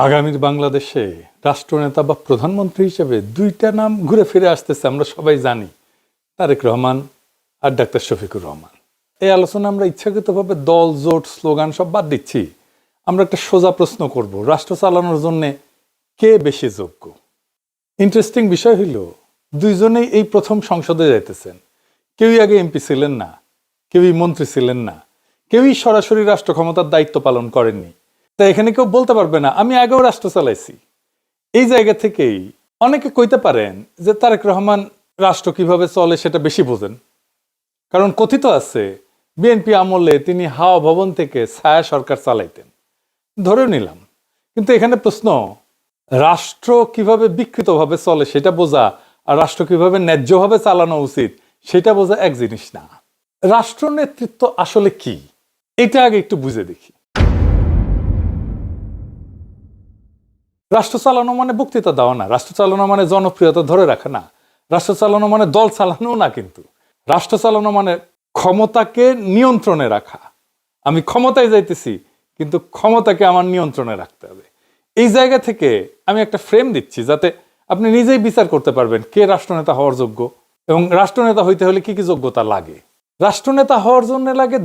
আগামীর বাংলাদেশে রাষ্ট্রনেতা বা প্রধানমন্ত্রী হিসেবে দুইটা নাম ঘুরে ফিরে আসতেছে, আমরা সবাই জানি, তারেক রহমান আর ডাক্তার শফিকুর রহমান। এই আলোচনা আমরা ইচ্ছাকৃতভাবে দল, জোট, স্লোগান সব বাদ দিচ্ছি। আমরা একটা সোজা প্রশ্ন করব, রাষ্ট্র চালানোর জন্য কে বেশি যোগ্য? ইন্টারেস্টিং বিষয় হইল, দুইজনেই এই প্রথম সংসদে যাইতেছেন। কেউই আগে এমপি ছিলেন না, কেউই মন্ত্রী ছিলেন না, কেউই সরাসরি রাষ্ট্র ক্ষমতার দায়িত্ব পালন করেননি। তাই এখানে কেউ বলতে পারবে না আমি আগেও রাষ্ট্র চালাইছি। এই জায়গা থেকেই অনেকে কইতে পারেন যে তারেক রহমান রাষ্ট্র কিভাবে চলে সেটা বেশি বোঝেন, কারণ কথিত আছে বিএনপি আমলে তিনি হাওয়া ভবন থেকে ছায়া সরকার চালাইতেন। ধরে নিলাম, কিন্তু এখানে প্রশ্ন, রাষ্ট্র কিভাবে বিকৃতভাবে চলে সেটা বোঝা আর রাষ্ট্র কিভাবে ন্যায্যভাবে চালানো উচিত সেটা বোঝা এক জিনিস না। রাষ্ট্র নেতৃত্ব আসলে কি, এটা আগে একটু বুঝে দেখি। রাষ্ট্র চালানো মানে বক্তৃতা দেওয়া না, রাষ্ট্র চালানো মানে জনপ্রিয়তা ধরে রাখা না, রাষ্ট্র চালানো মানে দল চালানো না। কিন্তু রাষ্ট্র চালানো মানে ক্ষমতাকে নিয়ন্ত্রণে রাখা। আমি ক্ষমতায় যাইতেছি, কিন্তু ক্ষমতাকে আমার নিয়ন্ত্রণে রাখতে হবে। এই জায়গা থেকে আমি একটা ফ্রেম দিচ্ছি যাতে আপনি নিজেই বিচার করতে পারবেন কে রাষ্ট্রনেতা হওয়ার যোগ্য এবং রাষ্ট্রনেতা হইতে হলে কি কি যোগ্যতা লাগে। রাষ্ট্রনেতা হওয়ার জন্য লাগে